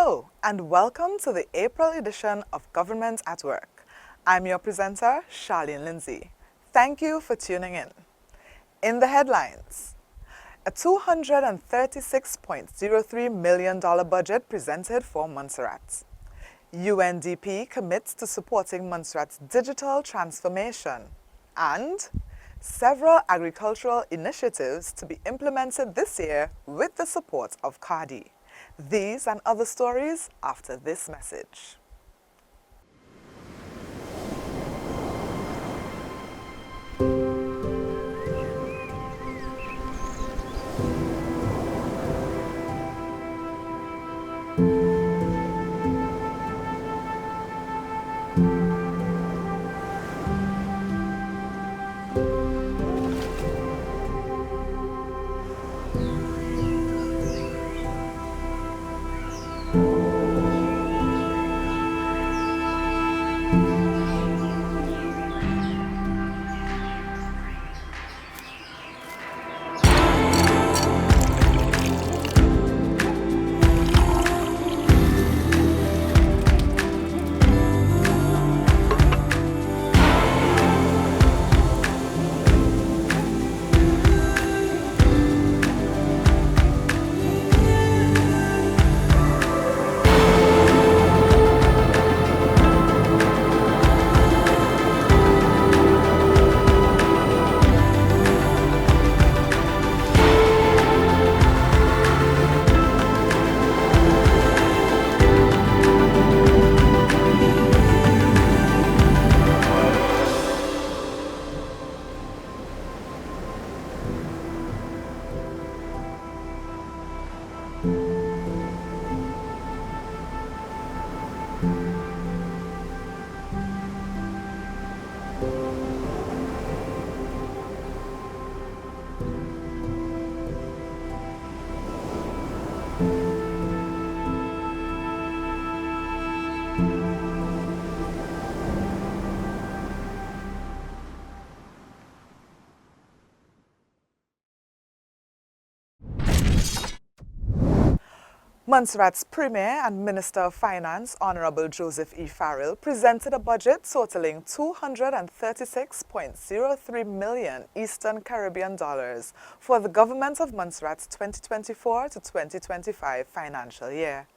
Hello and welcome to the April edition of Government at Work. I'm your presenter, Charlene Lindsay. Thank you for tuning in. In the headlines, a $236.03 million budget presented for Montserrat. UNDP commits to supporting Montserrat's digital transformation. And several agricultural initiatives to be implemented this year with the support of CARDI. These and other stories after this message. Montserrat's Premier and Minister of Finance, Honorable Joseph E. Farrell, presented a budget totaling $236.03 million Eastern Caribbean dollars for the government of Montserrat's 2024 to 2025 financial year.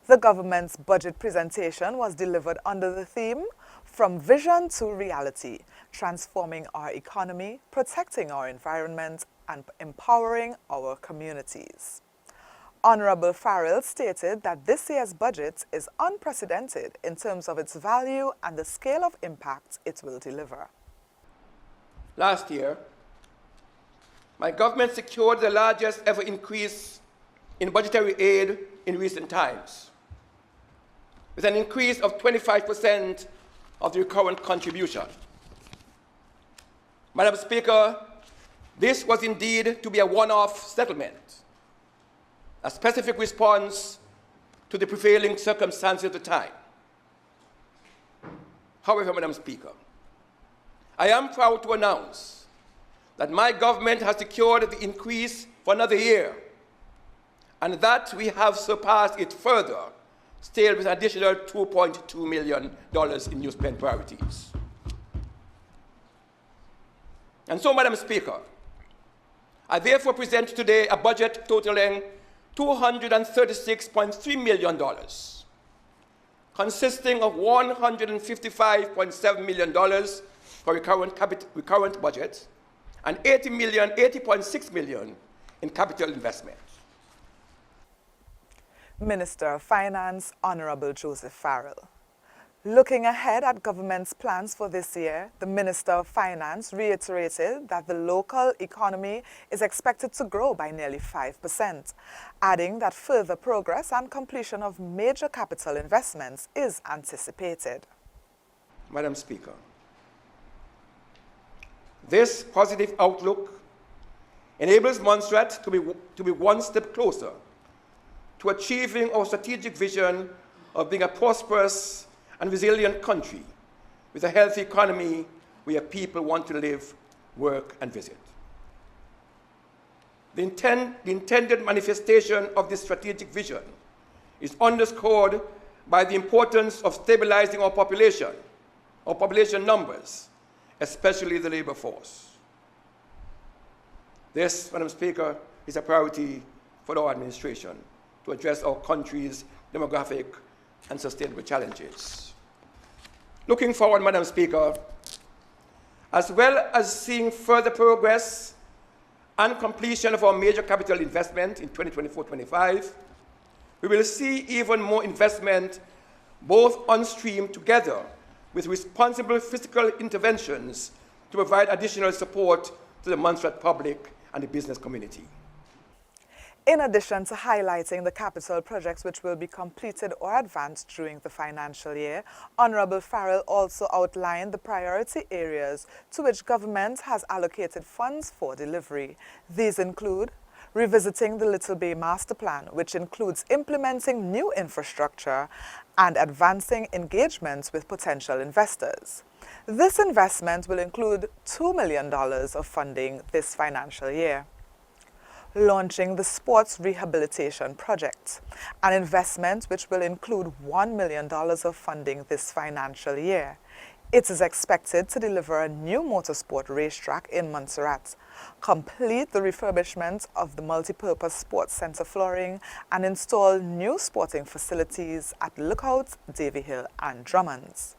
The government's budget presentation was delivered under the theme, From Vision to Reality, Transforming Our Economy, Protecting Our Environment, and Empowering Our Communities. Honorable Farrell stated that this year's budget is unprecedented in terms of its value and the scale of impact it will deliver. Last year, my government secured the largest ever increase in budgetary aid in recent times, with an increase of 25% of the recurrent contribution. Madam Speaker, this was indeed to be a one-off settlement, a specific response to the prevailing circumstances of the time. However, Madam Speaker, I am proud to announce that my government has secured the increase for another year, and that we have surpassed it further, still with an additional $2.2 million in new spend priorities. And so, Madam Speaker, I therefore present today a budget totaling $236.3 million, consisting of $155.7 million for recurrent budget and $80.6 million in capital investment. Minister of Finance, Honorable Joseph Farrell. Looking ahead at government's plans for this year, the Minister of Finance reiterated that the local economy is expected to grow by nearly 5%, adding that further progress and completion of major capital investments is anticipated. Madam Speaker, this positive outlook enables Montserrat to be one step closer to achieving our strategic vision of being a prosperous and resilient country with a healthy economy where people want to live, work, and visit. The intended manifestation of this strategic vision is underscored by the importance of stabilizing our population numbers, especially the labor force. This, Madam Speaker, is a priority for our administration to address our country's demographic and sustainable challenges. Looking forward, Madam Speaker, as well as seeing further progress and completion of our major capital investment in 2024-25, we will see even more investment both on stream together with responsible fiscal interventions to provide additional support to the Montserrat public and the business community. In addition to highlighting the capital projects which will be completed or advanced during the financial year, Honourable Farrell also outlined the priority areas to which government has allocated funds for delivery. These include revisiting the Little Bay Master Plan, which includes implementing new infrastructure and advancing engagements with potential investors. This investment will include $2 million of funding this financial year. Launching the Sports Rehabilitation Project, an investment which will include $1 million of funding this financial year. It is expected to deliver a new motorsport racetrack in Montserrat, complete the refurbishment of the multipurpose sports center flooring, and install new sporting facilities at Lookout, Davy Hill, and Drummonds.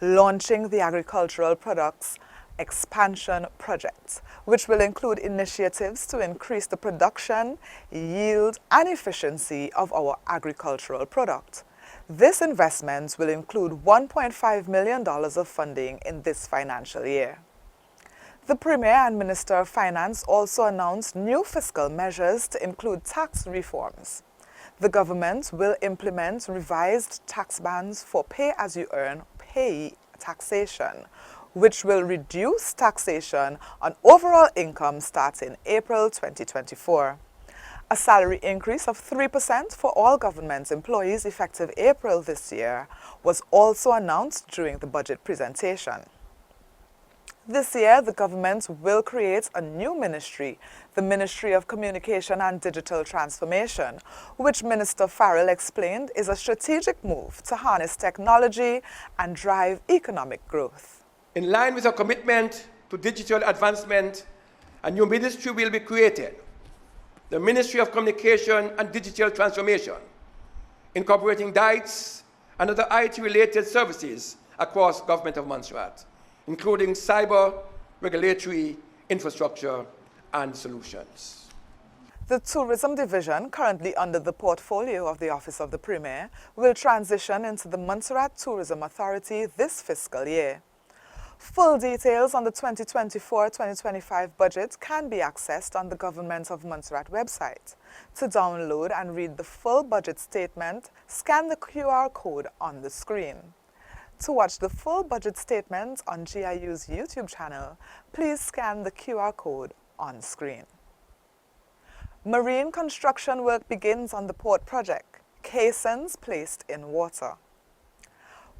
Launching the Agricultural Products Expansion Project, which will include initiatives to increase the production, yield, and efficiency of our agricultural product. This investment will include $1.5 million of funding in this financial year. The Premier and Minister of Finance also announced new fiscal measures to include tax reforms. The government will implement revised tax bands for pay-as-you-earn payee taxation, which will reduce taxation on overall income starting April 2024. A salary increase of 3% for all government employees effective April this year was also announced during the budget presentation. This year, the government will create a new ministry, the Ministry of Communication and Digital Transformation, which Minister Farrell explained is a strategic move to harness technology and drive economic growth. In line with our commitment to digital advancement, a new ministry will be created, the Ministry of Communication and Digital Transformation, incorporating DITES and other IT-related services across Government of Montserrat, including cyber, regulatory, infrastructure, and solutions. The Tourism Division, currently under the portfolio of the Office of the Premier, will transition into the Montserrat Tourism Authority this fiscal year. Full details on the 2024-2025 budget can be accessed on the Government of Montserrat website. To download and read the full budget statement, scan the QR code on the screen. To watch the full budget statement on GIU's YouTube channel, please scan the QR code on screen. Marine construction work begins on the port project, caissons placed in water.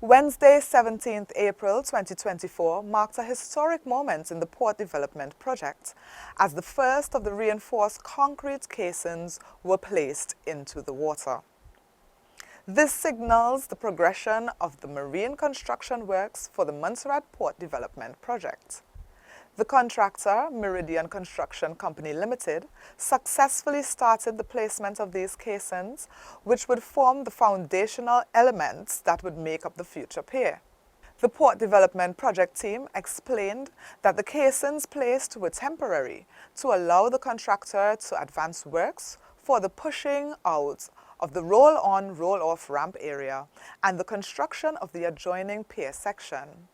Wednesday, 17th April 2024 marked a historic moment in the port development project as the first of the reinforced concrete caissons were placed into the water. This signals the progression of the marine construction works for the Montserrat Port Development Project. The contractor, Meridian Construction Company Limited, successfully started the placement of these caissons, which would form the foundational elements that would make up the future pier. The Port Development Project team explained that the caissons placed were temporary to allow the contractor to advance works for the pushing out of the roll-on, roll-off ramp area and the construction of the adjoining pier section.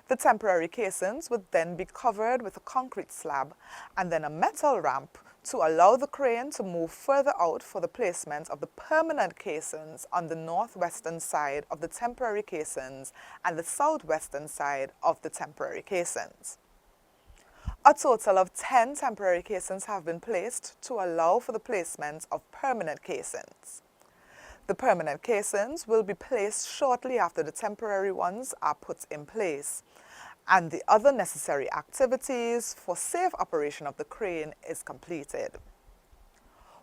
The temporary caissons would then be covered with a concrete slab and then a metal ramp to allow the crane to move further out for the placement of the permanent caissons on the northwestern side of the temporary caissons and the southwestern side of the temporary caissons. A total of 10 temporary caissons have been placed to allow for the placement of permanent caissons. The permanent caissons will be placed shortly after the temporary ones are put in place, and the other necessary activities for safe operation of the crane is completed.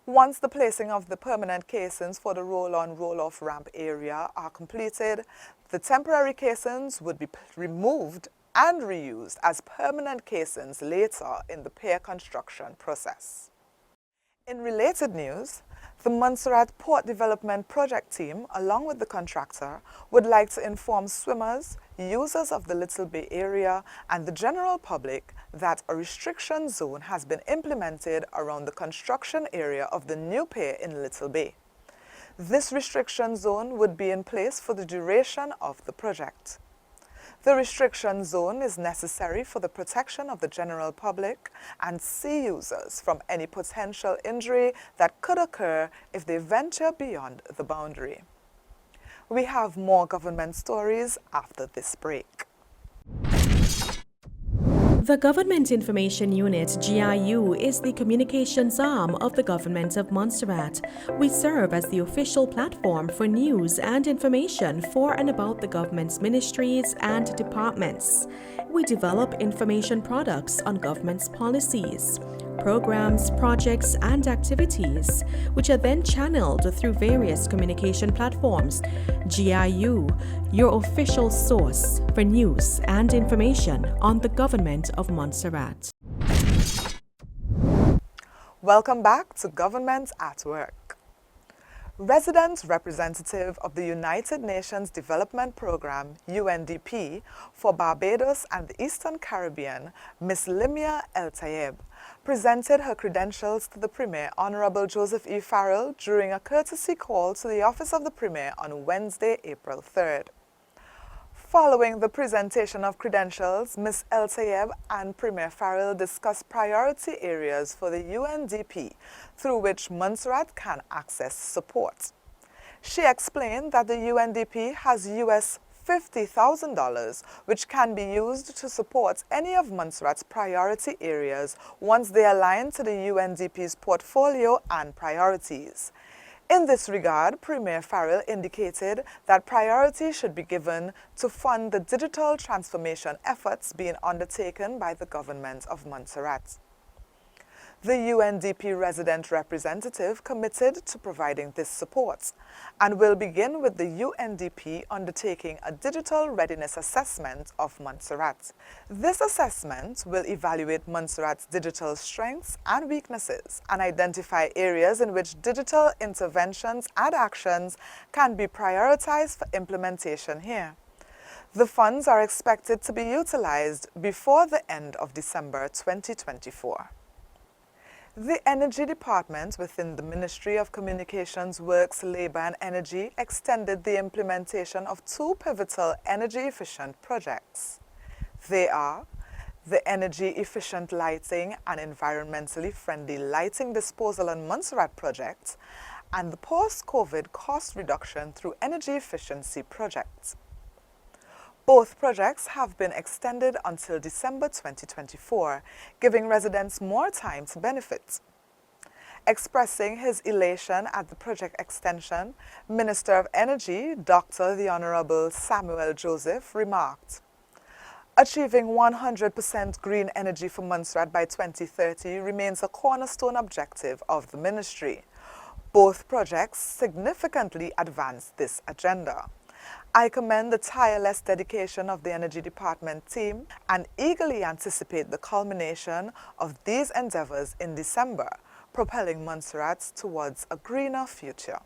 Once the placing of the permanent casings for the roll-on, roll-off ramp area are completed, the temporary casings would be removed and reused as permanent casings later in the pier construction process. In related news, the Montserrat Port Development Project team, along with the contractor, would like to inform swimmers, users of the Little Bay area, and the general public that a restriction zone has been implemented around the construction area of the new pier in Little Bay. This restriction zone would be in place for the duration of the project. The restriction zone is necessary for the protection of the general public and sea users from any potential injury that could occur if they venture beyond the boundary. We have more government stories after this break. The Government Information Unit, GIU, is the communications arm of the Government of Montserrat. We serve as the official platform for news and information for and about the government's ministries and departments. We develop information products on government's policies, programs, projects, and activities, which are then channeled through various communication platforms. GIU, your official source for news and information on the Government of Montserrat. Welcome back to Government at Work. Resident representative of the United Nations Development Programme, UNDP, for Barbados and the Eastern Caribbean, Ms. Limia El-Tayeb, presented her credentials to the Premier, Honorable Joseph E. Farrell, during a courtesy call to the Office of the Premier on Wednesday, April 3rd. Following the presentation of credentials, Ms. El-Tayeb and Premier Farrell discussed priority areas for the UNDP through which Montserrat can access support. She explained that the UNDP has US $50,000, which can be used to support any of Montserrat's priority areas once they align to the UNDP's portfolio and priorities. In this regard, Premier Farrell indicated that priority should be given to fund the digital transformation efforts being undertaken by the Government of Montserrat. The UNDP resident representative committed to providing this support and will begin with the UNDP undertaking a digital readiness assessment of Montserrat. This assessment will evaluate Montserrat's digital strengths and weaknesses and identify areas in which digital interventions and actions can be prioritized for implementation here. The funds are expected to be utilized before the end of December 2024. The Energy Department within the Ministry of Communications, Works, Labour and Energy extended the implementation of two pivotal energy-efficient projects. They are the Energy-Efficient Lighting and Environmentally Friendly Lighting Disposal on Montserrat project and the Post-COVID Cost Reduction through Energy Efficiency project. Both projects have been extended until December 2024, giving residents more time to benefit. Expressing his elation at the project extension, Minister of Energy, Dr. the Honorable Samuel Joseph, remarked, "Achieving 100% green energy for Montserrat by 2030 remains a cornerstone objective of the ministry. Both projects significantly advance this agenda. I commend the tireless dedication of the Energy Department team and eagerly anticipate the culmination of these endeavors in December, propelling Montserrat towards a greener future.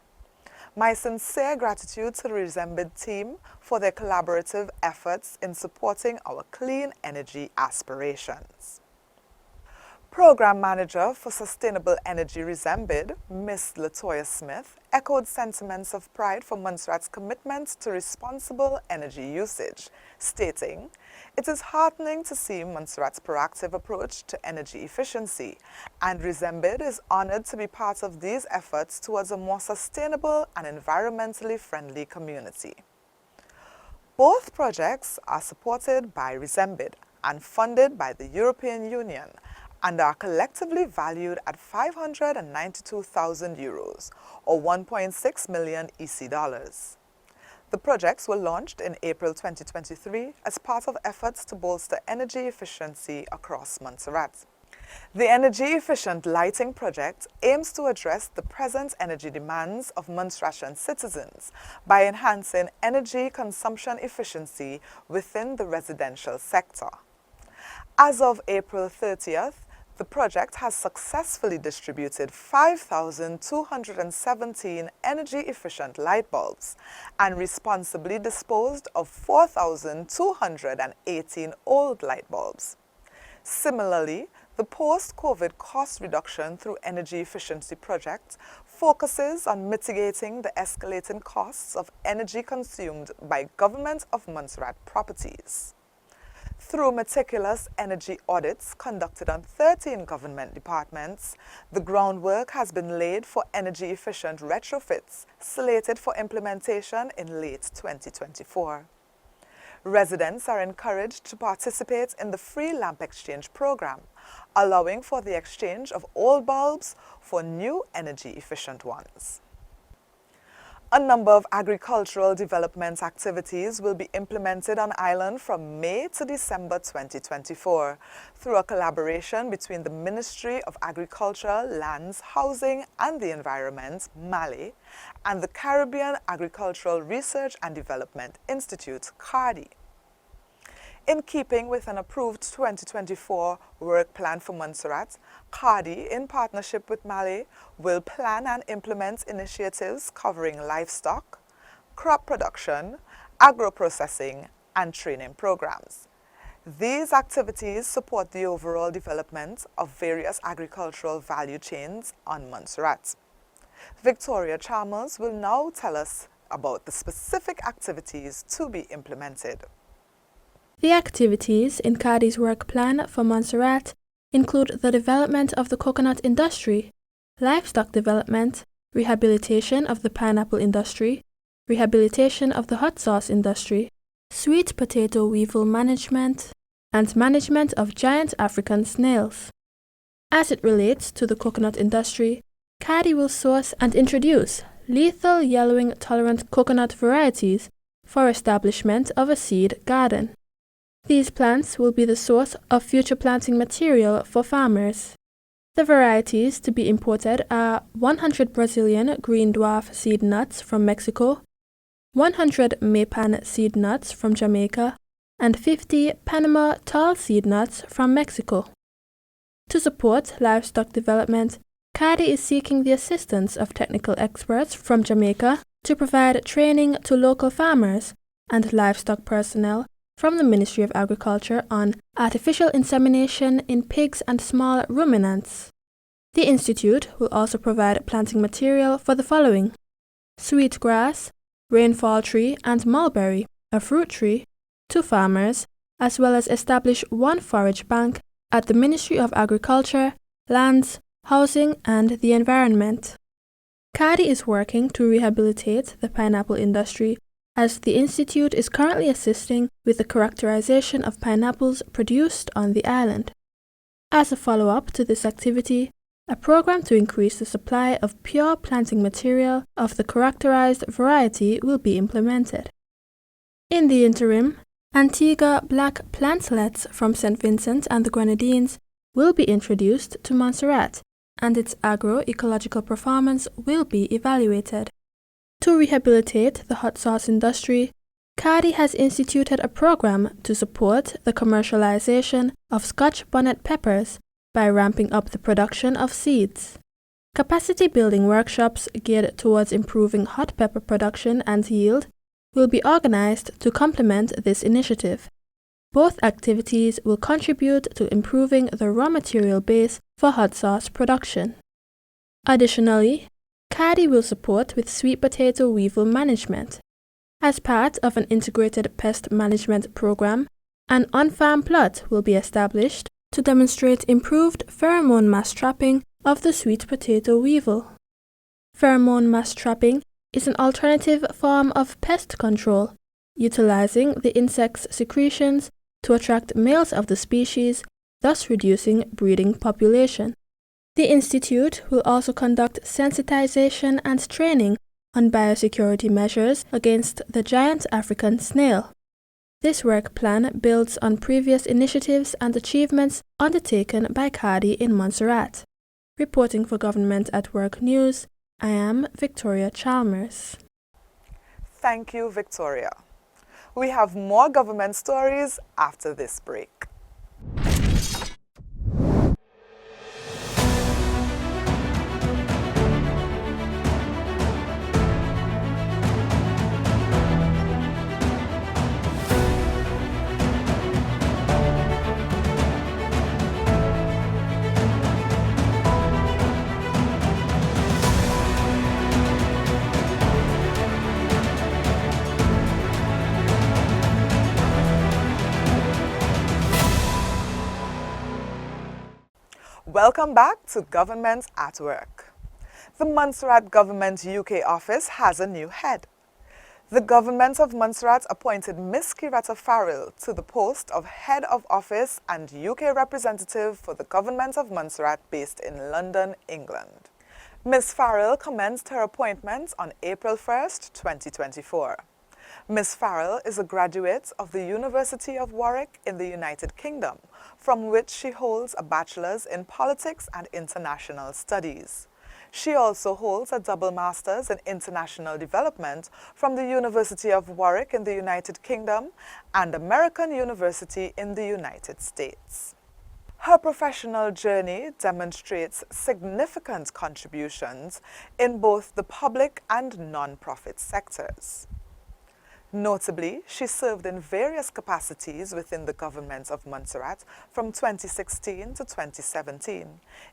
My sincere gratitude to the Resembid team for their collaborative efforts in supporting our clean energy aspirations." Program Manager for Sustainable Energy Resembid, Ms. Latoya Smith, echoed sentiments of pride for Montserrat's commitment to responsible energy usage, stating, "It is heartening to see Montserrat's proactive approach to energy efficiency, and Resembid is honored to be part of these efforts towards a more sustainable and environmentally friendly community." Both projects are supported by Resembid and funded by the European Union, and are collectively valued at €592,000 or 1.6 million EC dollars. The projects were launched in April 2023 as part of efforts to bolster energy efficiency across Montserrat. The energy-efficient lighting project aims to address the present energy demands of Montserratian citizens by enhancing energy consumption efficiency within the residential sector. As of April 30th, the project has successfully distributed 5,217 energy-efficient light bulbs and responsibly disposed of 4,218 old light bulbs. Similarly, the post-COVID cost reduction through energy efficiency project focuses on mitigating the escalating costs of energy consumed by Government of Montserrat properties. Through meticulous energy audits conducted on 13 government departments, the groundwork has been laid for energy-efficient retrofits slated for implementation in late 2024. Residents are encouraged to participate in the free lamp exchange program, allowing for the exchange of old bulbs for new energy-efficient ones. A number of agricultural development activities will be implemented on island from May to December 2024 through a collaboration between the Ministry of Agriculture, Lands, Housing and the Environment, MALE, and the Caribbean Agricultural Research and Development Institute, CARDI. In keeping with an approved 2024 work plan for Montserrat, CARDI, in partnership with MALE, will plan and implement initiatives covering livestock, crop production, agro-processing, and training programs. These activities support the overall development of various agricultural value chains on Montserrat. Victoria Chalmers will now tell us about the specific activities to be implemented. The activities in CARDI's work plan for Montserrat include the development of the coconut industry, livestock development, rehabilitation of the pineapple industry, rehabilitation of the hot sauce industry, sweet potato weevil management, and management of giant African snails. As it relates to the coconut industry, CARDI will source and introduce lethal yellowing-tolerant coconut varieties for establishment of a seed garden. These plants will be the source of future planting material for farmers. The varieties to be imported are 100 Brazilian green dwarf seed nuts from Mexico, 100 Maypan seed nuts from Jamaica, and 50 Panama tall seed nuts from Mexico. To support livestock development, CARDI is seeking the assistance of technical experts from Jamaica to provide training to local farmers and livestock personnel from the Ministry of Agriculture on artificial insemination in pigs and small ruminants. The Institute will also provide planting material for the following: sweetgrass, rainfall tree and mulberry, a fruit tree, to farmers, as well as establish one forage bank at the Ministry of Agriculture, Lands, Housing and the Environment. CARDI is working to rehabilitate the pineapple industry, as the Institute is currently assisting with the characterization of pineapples produced on the island. As a follow-up to this activity, a program to increase the supply of pure planting material of the characterized variety will be implemented. In the interim, Antigua black plantlets from St. Vincent and the Grenadines will be introduced to Montserrat, and its agro-ecological performance will be evaluated. To rehabilitate the hot sauce industry, CARDI has instituted a program to support the commercialization of Scotch bonnet peppers by ramping up the production of seeds. Capacity building workshops geared towards improving hot pepper production and yield will be organized to complement this initiative. Both activities will contribute to improving the raw material base for hot sauce production. Additionally, CARDI will support with sweet potato weevil management. As part of an integrated pest management program, an on-farm plot will be established to demonstrate improved pheromone mass trapping of the sweet potato weevil. Pheromone mass trapping is an alternative form of pest control, utilizing the insect's secretions to attract males of the species, thus reducing breeding population. The Institute will also conduct sensitization and training on biosecurity measures against the giant African snail. This work plan builds on previous initiatives and achievements undertaken by CADI in Montserrat. Reporting for Government at Work News, I am Victoria Chalmers. Thank you, Victoria. We have more government stories after this break. Welcome back to Government at Work. The Montserrat Government UK office has a new head. The Government of Montserrat appointed Miss Kiretta Farrell to the post of Head of Office and UK Representative for the Government of Montserrat based in London, England. Miss Farrell commenced her appointment on April 1st, 2024. Miss Farrell is a graduate of the University of Warwick in the United Kingdom, from which she holds a bachelor's in politics and international studies. She also holds a double master's in international development from the University of Warwick in the United Kingdom and American University in the United States. Her professional journey demonstrates significant contributions in both the public and non-profit sectors. Notably, she served in various capacities within the government of Montserrat from 2016 to 2017,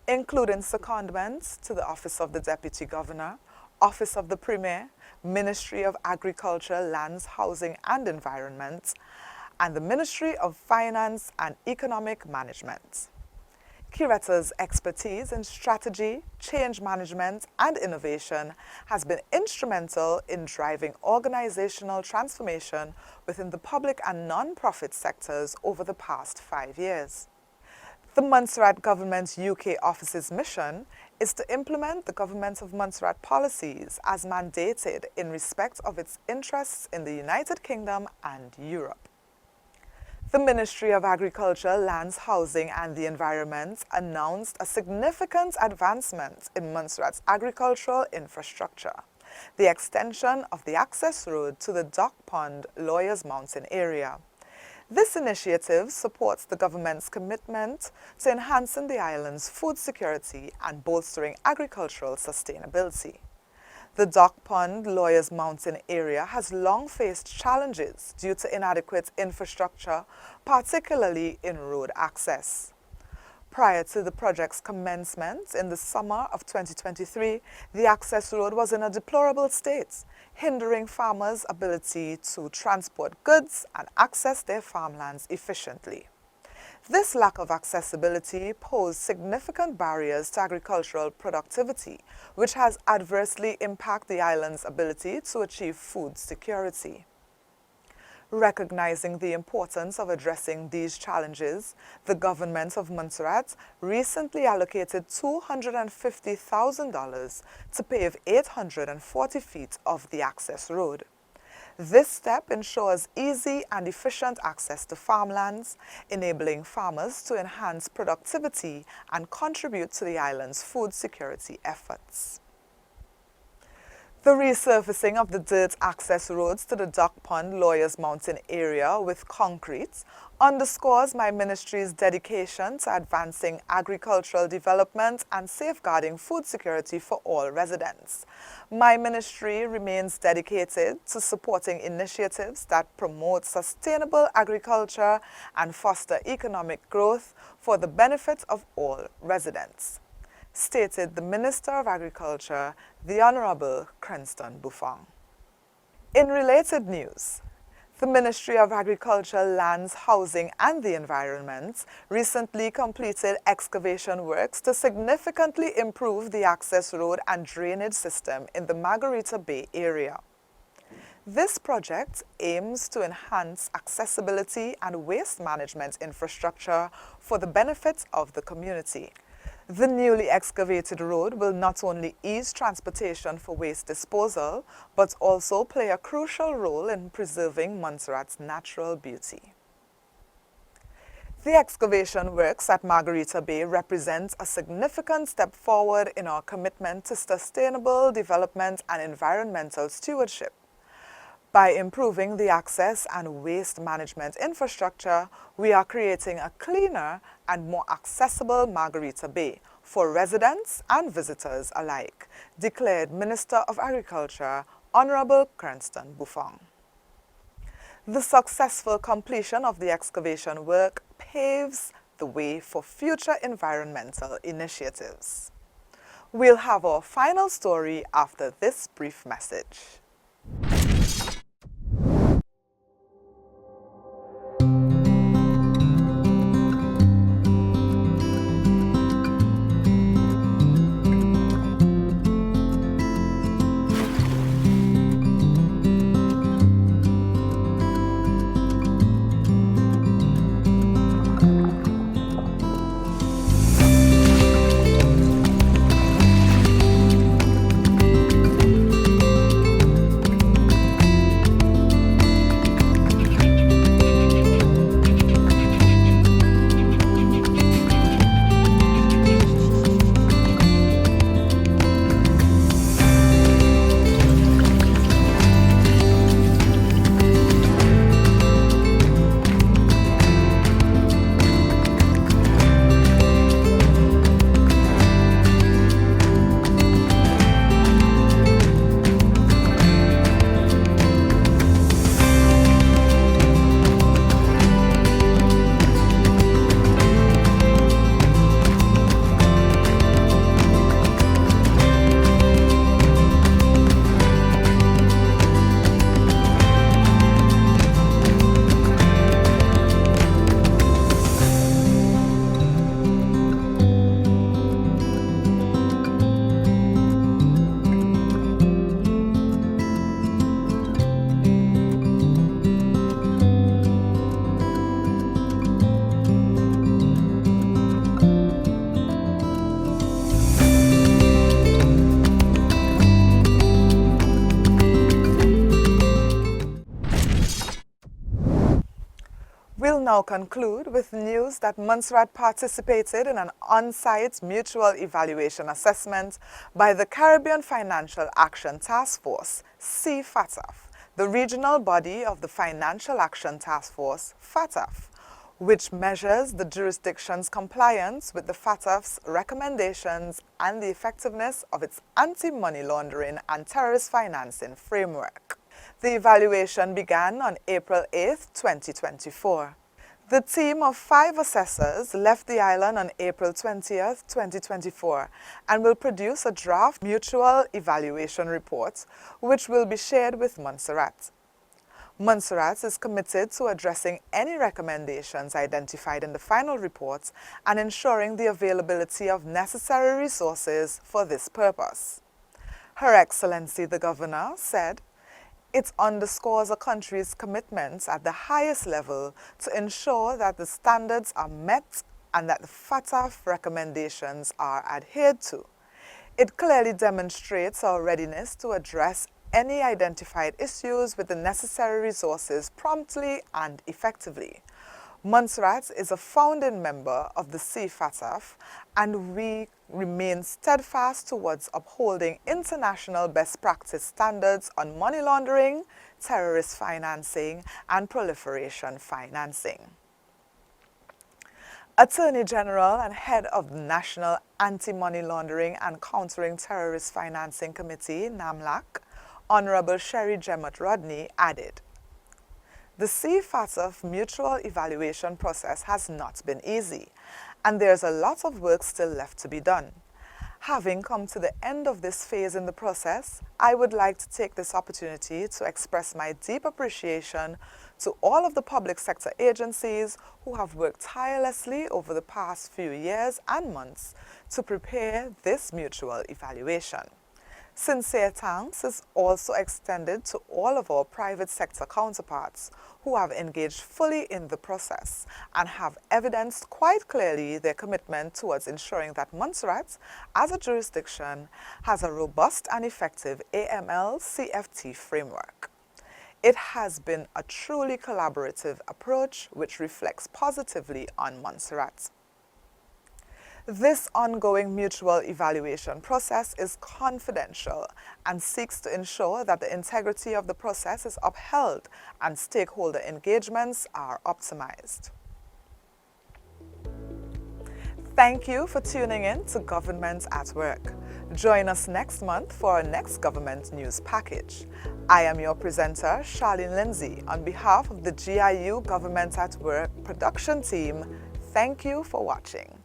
including secondments to the Office of the Deputy Governor, Office of the Premier, Ministry of Agriculture, Lands, Housing and Environment, and the Ministry of Finance and Economic Management. Kiretta's expertise in strategy, change management, and innovation has been instrumental in driving organizational transformation within the public and non-profit sectors over the past 5 years. The Montserrat Government UK office's mission is to implement the Government of Montserrat policies as mandated in respect of its interests in the United Kingdom and Europe. The Ministry of Agriculture, Lands, Housing and the Environment announced a significant advancement in Montserrat's agricultural infrastructure, the extension of the access road to the Dock Pond Lawyers Mountain area. This initiative supports the government's commitment to enhancing the island's food security and bolstering agricultural sustainability. The Dock Pond Lawyers Mountain area has long faced challenges due to inadequate infrastructure, particularly in road access. Prior to the project's commencement in the summer of 2023, the access road was in a deplorable state, hindering farmers' ability to transport goods and access their farmlands efficiently. This lack of accessibility posed significant barriers to agricultural productivity, which has adversely impacted the island's ability to achieve food security. Recognizing the importance of addressing these challenges, the government of Montserrat recently allocated $250,000 to pave 840 feet of the access road. This step ensures easy and efficient access to farmlands, enabling farmers to enhance productivity and contribute to the island's food security efforts. The resurfacing of the dirt access roads to the Dock Pond Lawyers Mountain area with concrete underscores my ministry's dedication to advancing agricultural development and safeguarding food security for all residents. My ministry remains dedicated to supporting initiatives that promote sustainable agriculture and foster economic growth for the benefit of all residents, stated the Minister of Agriculture, the Honourable Cranston Buffon. In related news, the Ministry of Agriculture, Lands, Housing and the Environment recently completed excavation works to significantly improve the access road and drainage system in the Margarita Bay area. This project aims to enhance accessibility and waste management infrastructure for the benefit of the community. The newly excavated road will not only ease transportation for waste disposal, but also play a crucial role in preserving Montserrat's natural beauty. The excavation works at Margarita Bay represent a significant step forward in our commitment to sustainable development and environmental stewardship. By improving the access and waste management infrastructure, we are creating a cleaner and more accessible Margarita Bay for residents and visitors alike, declared Minister of Agriculture, Honorable Cranston Buffong. The successful completion of the excavation work paves the way for future environmental initiatives. We'll have our final story after this brief message. We'll now conclude with news that Montserrat participated in an on-site mutual evaluation assessment by the Caribbean Financial Action Task Force, CFATF, the regional body of the Financial Action Task Force, FATF, which measures the jurisdiction's compliance with the FATF's recommendations and the effectiveness of its anti-money laundering and terrorist financing framework. The evaluation began on April 8, 2024. The team of 5 assessors left the island on April 20, 2024, and will produce a draft mutual evaluation report, which will be shared with Montserrat. Montserrat is committed to addressing any recommendations identified in the final report and ensuring the availability of necessary resources for this purpose. Her Excellency the Governor said, "It underscores a country's commitments at the highest level to ensure that the standards are met and that the FATF recommendations are adhered to. It clearly demonstrates our readiness to address any identified issues with the necessary resources promptly and effectively. Montserrat is a founding member of the CFATF, and we remain steadfast towards upholding international best practice standards on money laundering, terrorist financing, and proliferation financing." Attorney General and head of the National Anti-Money Laundering and Countering Terrorist Financing Committee, NAMLAC, Honorable Sherry Jemmott Rodney, added, "The CFATF mutual evaluation process has not been easy, and there's a lot of work still left to be done. Having come to the end of this phase in the process, I would like to take this opportunity to express my deep appreciation to all of the public sector agencies who have worked tirelessly over the past few years and months to prepare this mutual evaluation. Sincere thanks is also extended to all of our private sector counterparts who have engaged fully in the process and have evidenced quite clearly their commitment towards ensuring that Montserrat, as a jurisdiction, has a robust and effective AML-CFT framework. It has been a truly collaborative approach which reflects positively on Montserrat. This ongoing mutual evaluation process is confidential and seeks to ensure that the integrity of the process is upheld and stakeholder engagements are optimized. Thank you for tuning in to Government at Work. Join us next month for our next government news package. I am your presenter, Charlene Lindsay. On behalf of the GIU Government at Work production team, thank you for watching.